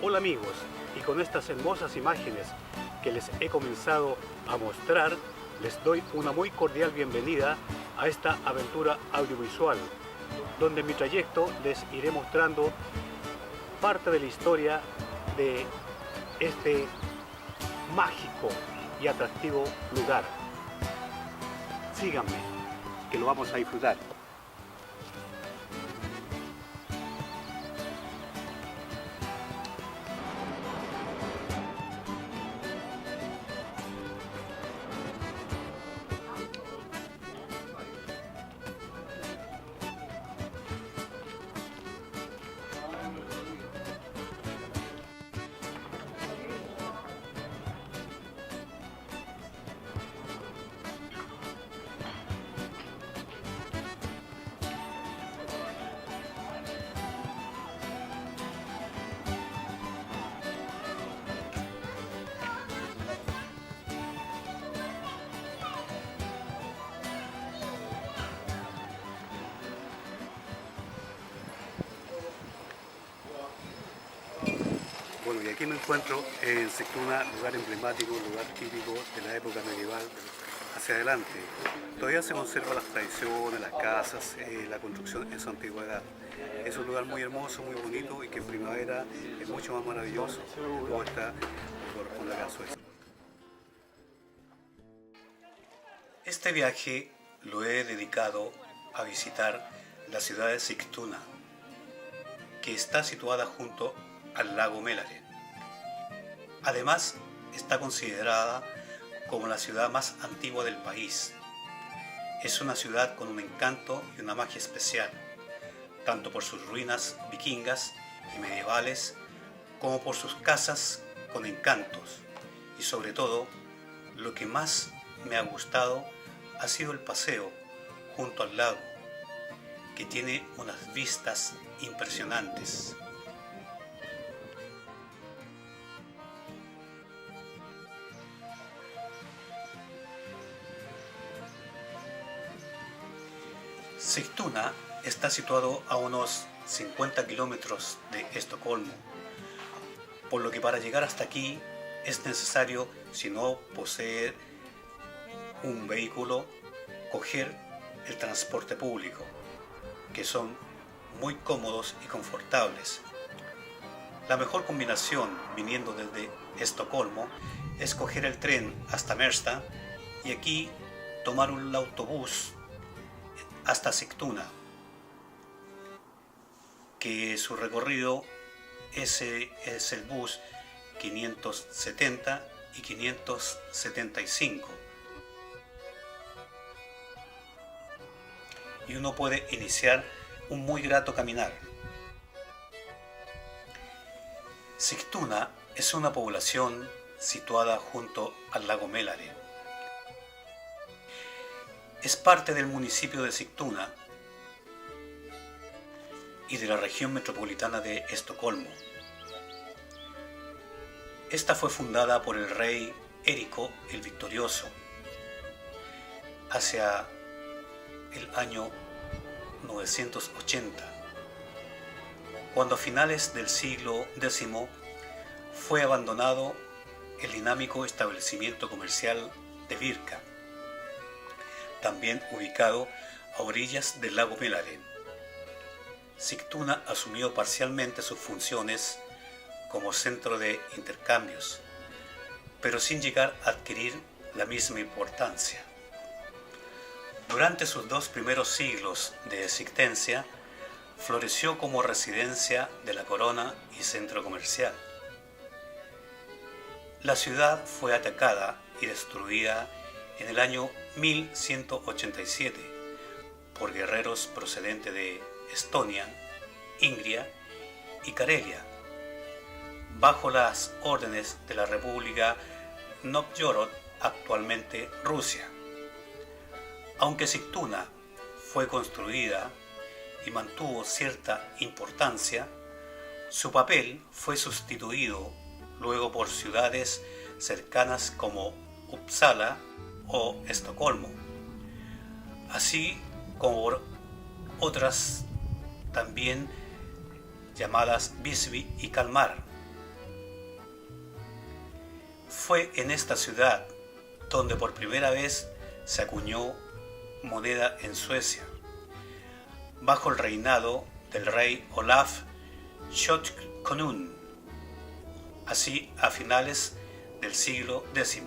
Hola amigos, y con estas hermosas imágenes que les he comenzado a mostrar, les doy una muy cordial bienvenida a esta aventura audiovisual, donde en mi trayecto les iré mostrando parte de la historia de este mágico y atractivo lugar. Síganme, que lo vamos a disfrutar. Bueno, y aquí me encuentro en Sigtuna, lugar emblemático, lugar típico de la época medieval hacia adelante. Todavía se conservan las tradiciones, las casas, la construcción en su antigüedad. Es un lugar muy hermoso, muy bonito y que en primavera es mucho más maravilloso. Todo está por la Suecia. Este viaje lo he dedicado a visitar la ciudad de Sigtuna, que está situada junto al lago Mälaren. Además, está considerada como la ciudad más antigua del país. Es una ciudad con un encanto y una magia especial, tanto por sus ruinas vikingas y medievales, como por sus casas con encantos. Y sobre todo, lo que más me ha gustado ha sido el paseo junto al lago, que tiene unas vistas impresionantes. Sigtuna está situado a unos 50 kilómetros de Estocolmo, por lo que para llegar hasta aquí es necesario, si no posee un vehículo, coger el transporte público, que son muy cómodos y confortables. La mejor combinación viniendo desde Estocolmo es coger el tren hasta Märsta y aquí tomar un autobús hasta Sigtuna, que su recorrido es el bus 570 y 575. Y uno puede iniciar un muy grato caminar. Sigtuna es una población situada junto al lago Mälaren. Es parte del municipio de Sigtuna y de la región metropolitana de Estocolmo. Esta fue fundada por el rey Érico el Victorioso hacia el año 980, cuando a finales del siglo X fue abandonado el dinámico establecimiento comercial de Birka, también ubicado a orillas del lago Mälaren. Sigtuna asumió parcialmente sus funciones como centro de intercambios, pero sin llegar a adquirir la misma importancia. Durante sus 2 primeros siglos de existencia, floreció como residencia de la corona y centro comercial. La ciudad fue atacada y destruida en el año 1187 por guerreros procedentes de Estonia, Ingria y Carelia, bajo las órdenes de la República Novgorod, actualmente Rusia. Aunque Sigtuna fue construida y mantuvo cierta importancia, su papel fue sustituido luego por ciudades cercanas como Uppsala o Estocolmo, así como otras también llamadas Visby y Kalmar, Fue en esta ciudad donde por primera vez se acuñó moneda en Suecia, bajo el reinado del rey Olaf Skjokonung, así a finales del siglo X.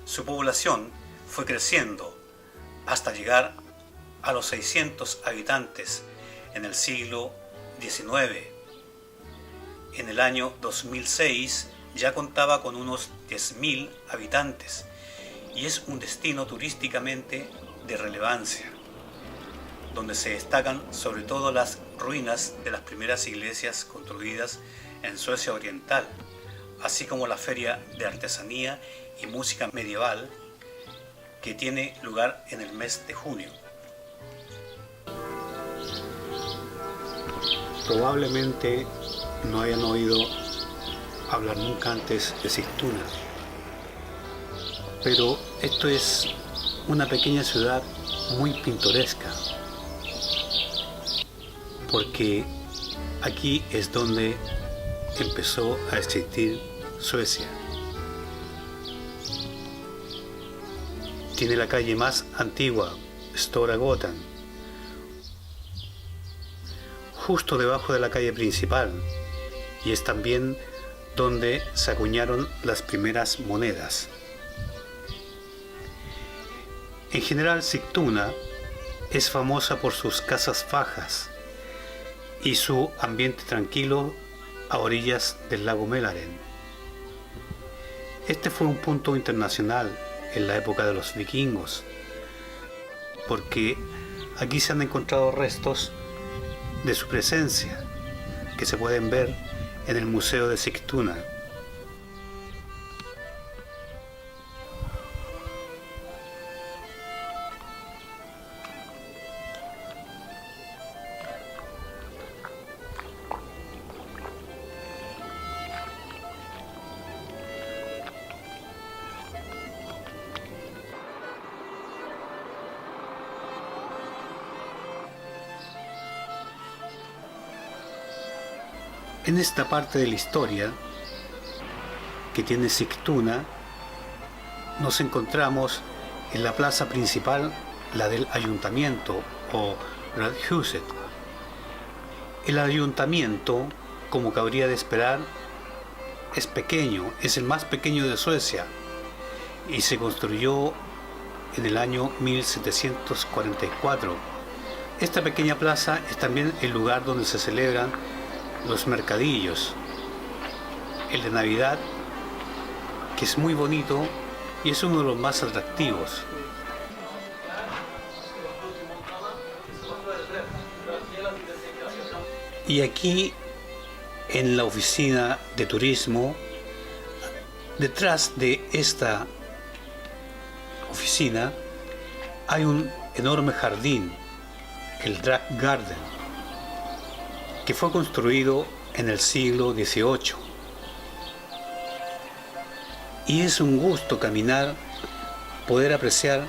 Su población fue creciendo hasta llegar a los 600 habitantes en el siglo XIX. En el año 2006 ya contaba con unos 10.000 habitantes y es un destino turísticamente de relevancia, donde se destacan sobre todo las ruinas de las primeras iglesias construidas en Suecia Oriental, así como la feria de artesanía y música medieval que tiene lugar en el mes de junio. Probablemente no hayan oído hablar nunca antes de Sigtuna, pero esto es una pequeña ciudad muy pintoresca, porque aquí es donde empezó a existir Suecia. Tiene la calle más antigua, Stora Gatan, justo debajo de la calle principal, y es también donde se acuñaron las primeras monedas. En general, Sigtuna es famosa por sus casas bajas y su ambiente tranquilo a orillas del lago Mälaren. Este fue un punto internacional en la época de los vikingos, porque aquí se han encontrado restos de su presencia que se pueden ver en el Museo de Sigtuna. En esta parte de la historia que tiene Sigtuna, nos encontramos en la plaza principal, la del ayuntamiento o Radhuset. El ayuntamiento, como cabría de esperar, es pequeño, es el más pequeño de Suecia y se construyó en el año 1744. Esta pequeña plaza es también el lugar donde se celebran los mercadillos, el de Navidad, que es muy bonito y es uno de los más atractivos. Y aquí, en la oficina de turismo, detrás de esta oficina hay un enorme jardín, el Drag Garden, que fue construido en el siglo XVIII. Y es un gusto caminar, poder apreciar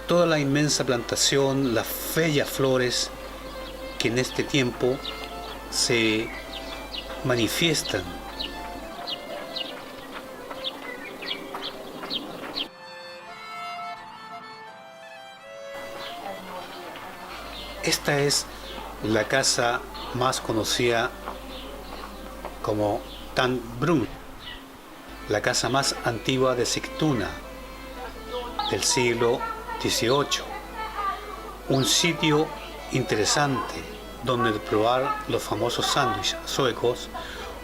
toda la inmensa plantación, las bellas flores que en este tiempo se manifiestan. Esta es la casa más conocida como Tandbrun, la casa más antigua de Sigtuna, del siglo XVIII. Un sitio interesante donde probar los famosos sándwiches suecos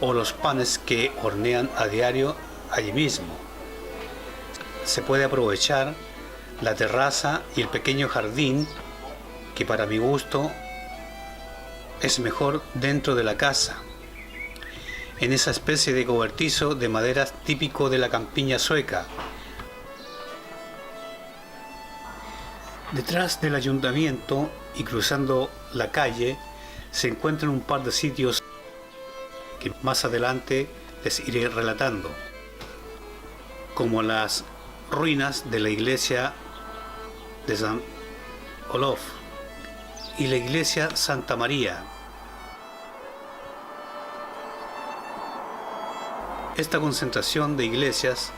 o los panes que hornean a diario allí mismo. Se puede aprovechar la terraza y el pequeño jardín, que para mi gusto es mejor dentro de la casa, en esa especie de cobertizo de maderas típico de la campiña sueca. Detrás del ayuntamiento y cruzando la calle se encuentran un par de sitios que más adelante les iré relatando, como las ruinas de la iglesia de San Olof y la iglesia Santa María, Esta concentración de iglesias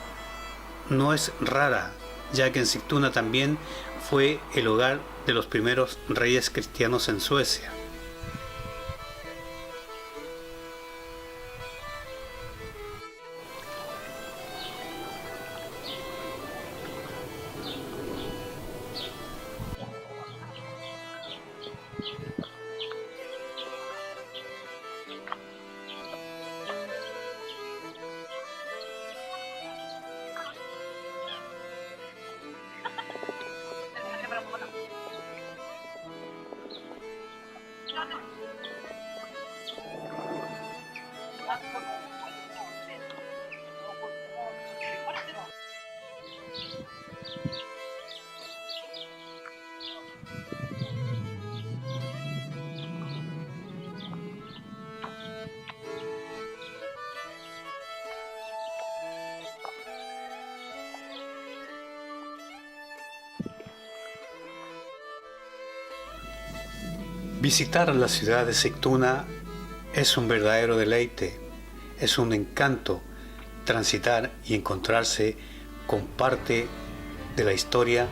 no es rara, ya que en Sigtuna también fue el hogar de los primeros reyes cristianos en Suecia. Visitar la ciudad de Sigtuna es un verdadero deleite, es un encanto transitar y encontrarse con parte de la historia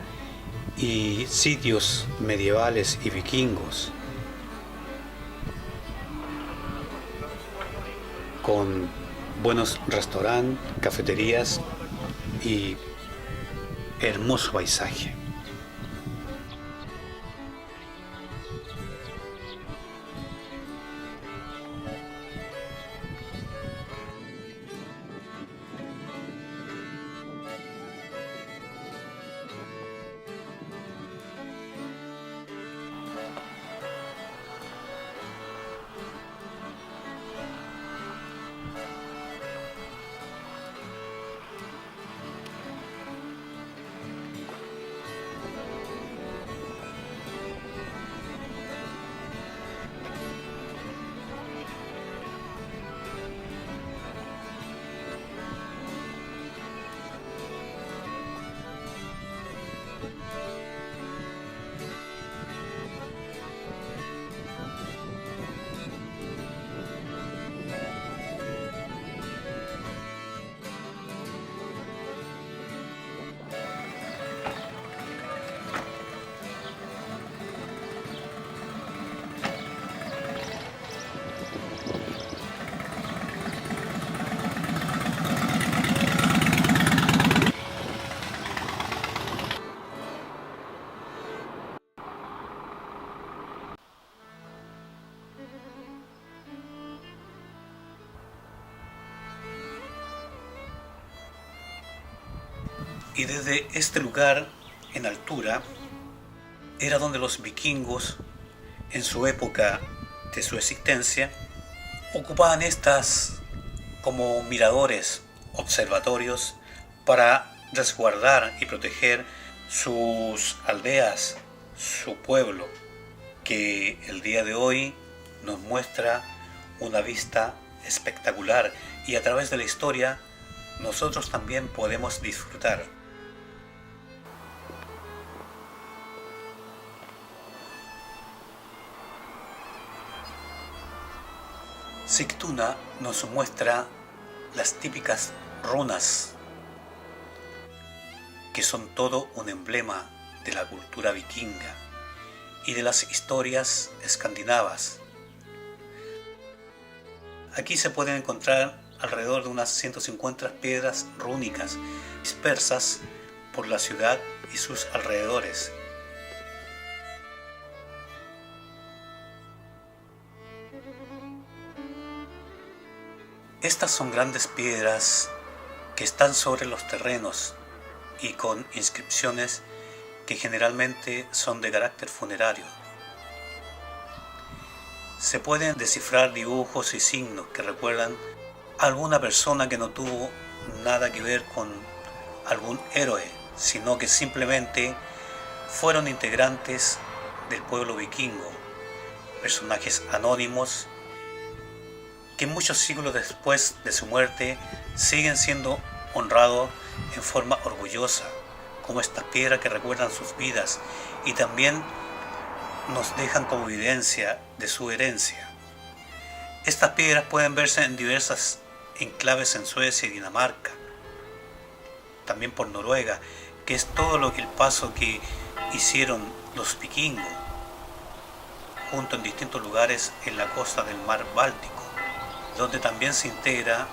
y sitios medievales y vikingos, con buenos restaurantes, cafeterías y hermoso paisaje. Y desde este lugar en altura era donde los vikingos, en su época de su existencia, ocupaban estas como miradores, observatorios, para resguardar y proteger sus aldeas, su pueblo, que el día de hoy nos muestra una vista espectacular y a través de la historia nosotros también podemos disfrutar. Sigtuna nos muestra las típicas runas, que son todo un emblema de la cultura vikinga y de las historias escandinavas. Aquí se pueden encontrar alrededor de unas 150 piedras rúnicas dispersas por la ciudad y sus alrededores. Estas son grandes piedras que están sobre los terrenos y con inscripciones que generalmente son de carácter funerario. Se pueden descifrar dibujos y signos que recuerdan a alguna persona que no tuvo nada que ver con algún héroe, sino que simplemente fueron integrantes del pueblo vikingo, personajes anónimos que muchos siglos después de su muerte siguen siendo honrados en forma orgullosa, como estas piedras que recuerdan sus vidas y también nos dejan como evidencia de su herencia. Estas piedras pueden verse en diversas enclaves en Suecia y Dinamarca, también por Noruega, que es todo lo que el paso que hicieron los vikingos, junto en distintos lugares en la costa del mar Báltico, donde también se integra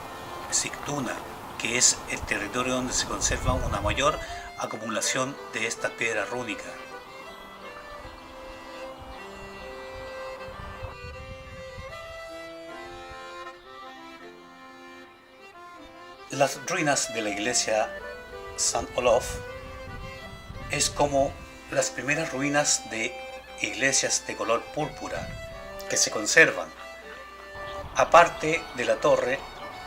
Sigtuna, que es el territorio donde se conserva una mayor acumulación de estas piedras rúnicas. Las ruinas de la iglesia St. Olof es como las primeras ruinas de iglesias de color púrpura que se conservan. Aparte de la torre,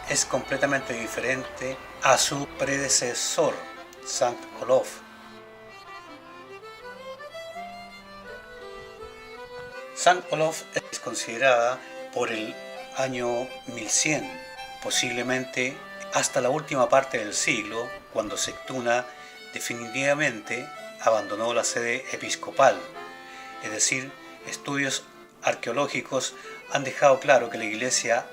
es completamente diferente a su predecesor, St. Olof. St. Olof es considerada por el año 1100, posiblemente hasta la última parte del siglo, cuando Sigtuna definitivamente abandonó la sede episcopal. Es decir, estudios arqueológicos han dejado claro que la iglesia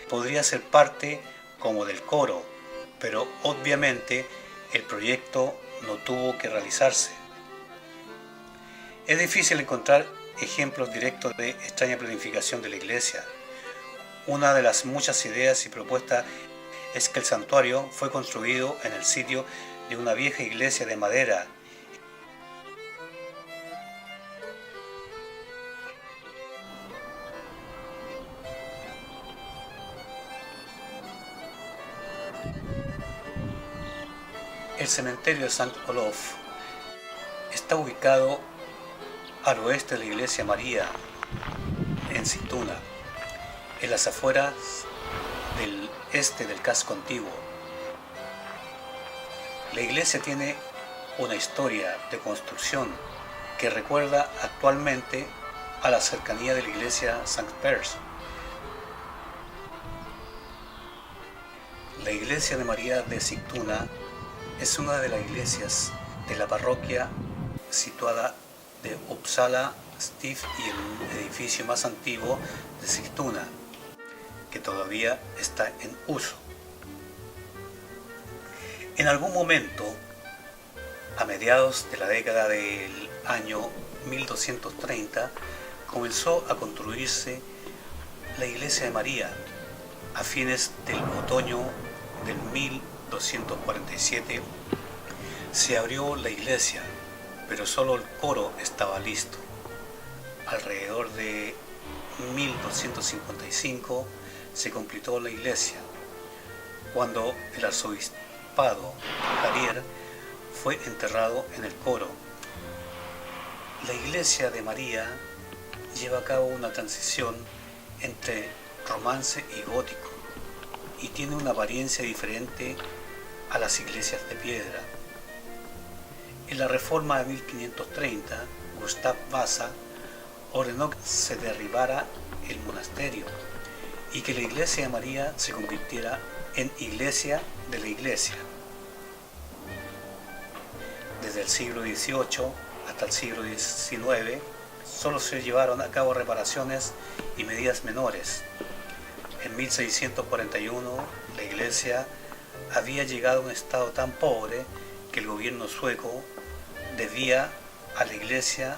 podría ser parte como del coro, pero obviamente el proyecto no tuvo que realizarse. Es difícil encontrar ejemplos directos de extraña planificación de la iglesia. Una de las muchas ideas y propuestas es que el santuario fue construido en el sitio de una vieja iglesia de madera. El cementerio de St. Olof está ubicado al oeste de la iglesia María, en Sigtuna, en las afueras del este del casco antiguo. La iglesia tiene una historia de construcción que recuerda actualmente a la cercanía de la iglesia St. Peter's. La iglesia de María de Sigtuna es una de las iglesias de la parroquia situada de Uppsala Stift y el edificio más antiguo de Sigtuna, que todavía está en uso. En algún momento, a mediados de la década del año 1230, comenzó a construirse la iglesia de María. A fines del otoño del 1247 se abrió la iglesia, pero solo el coro estaba listo. Alrededor de 1255 se completó la iglesia, cuando el arzobispado Javier fue enterrado en el coro. La iglesia de María lleva a cabo una transición entre romance y gótico y tiene una apariencia diferente a las iglesias de piedra. En la reforma de 1530, Gustav Vasa ordenó que se derribara el monasterio y que la iglesia de María se convirtiera en iglesia de la iglesia. Desde el siglo XVIII hasta el siglo XIX solo se llevaron a cabo reparaciones y medidas menores. En 1641 la iglesia había llegado a un estado tan pobre que el gobierno sueco debía a la iglesia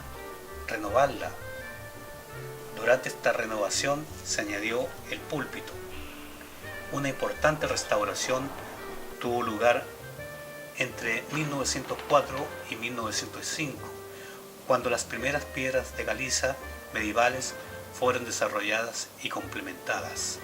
renovarla. Durante esta renovación se añadió el púlpito. Una importante restauración tuvo lugar entre 1904 y 1905, cuando las primeras piedras de caliza medievales fueron desarrolladas y complementadas.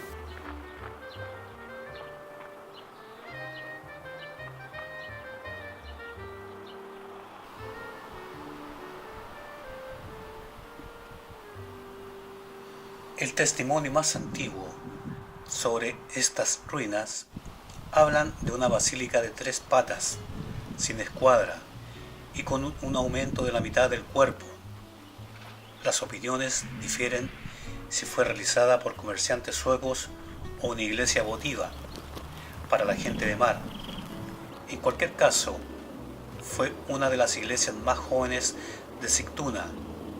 El testimonio más antiguo sobre estas ruinas hablan de una basílica de 3 patas, sin escuadra y con un aumento de la mitad del cuerpo. Las opiniones difieren si fue realizada por comerciantes suecos o una iglesia votiva para la gente de mar. En cualquier caso, fue una de las iglesias más jóvenes de Sigtuna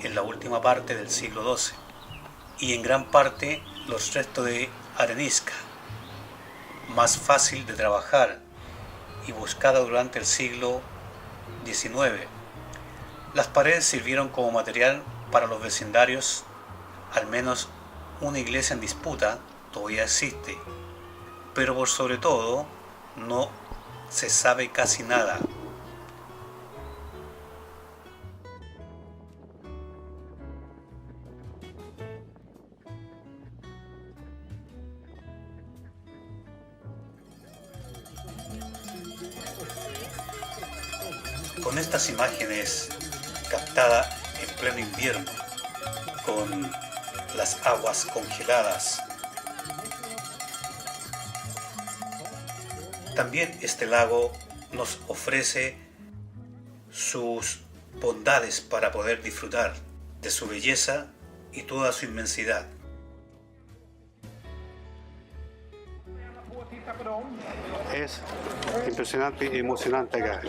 en la última parte del siglo XII y en gran parte los restos de arenisca. más fácil de trabajar y buscada durante el siglo XIX. Las paredes sirvieron como material para los vecindarios. Al menos una iglesia en disputa todavía existe, pero por sobre todo no se sabe casi nada. Con estas imágenes captadas en pleno invierno, con las aguas congeladas, también este lago nos ofrece sus bondades para poder disfrutar de su belleza y toda su inmensidad. Es impresionante y emocionante acá.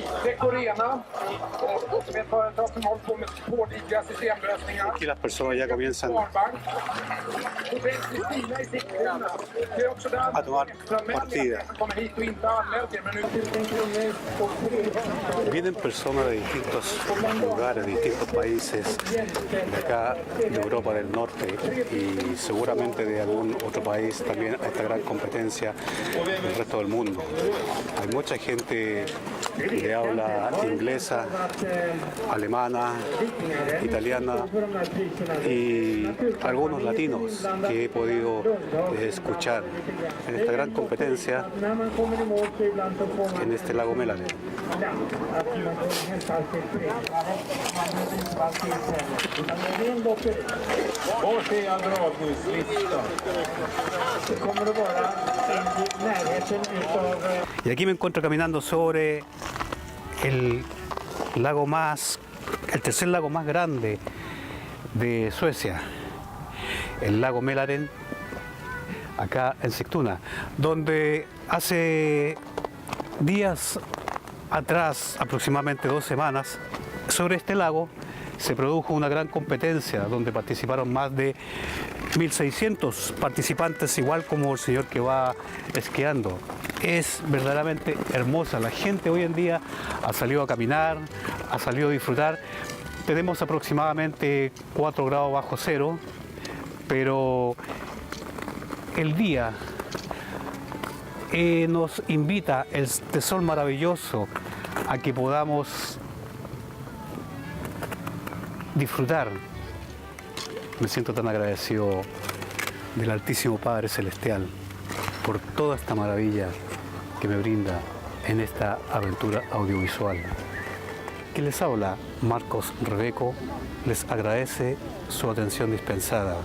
Aquí las personas ya comienzan a tomar partida. Vienen personas de distintos lugares, de distintos países, de acá, de Europa del Norte y seguramente de algún otro país también a esta gran competencia del resto del mundo. Hay mucha gente que habla inglesa, alemana, italiana y algunos latinos que he podido escuchar en esta gran competencia en este lago Mälaren. Y aquí me encuentro caminando sobre el tercer lago más grande de Suecia, el lago Mälaren, acá en Sigtuna, donde hace días atrás, aproximadamente 2 semanas, sobre este lago se produjo una gran competencia donde participaron más de 1.600 participantes, igual como el señor que va esquiando. Es verdaderamente hermosa. La gente hoy en día ha salido a caminar, ha salido a disfrutar. Tenemos aproximadamente 4 grados bajo cero, pero el día nos invita este sol maravilloso a que podamos disfrutar. Me siento tan agradecido del Altísimo Padre Celestial por toda esta maravilla que me brinda en esta aventura audiovisual. Que les habla Marcos Rebeco, les agradece su atención dispensada.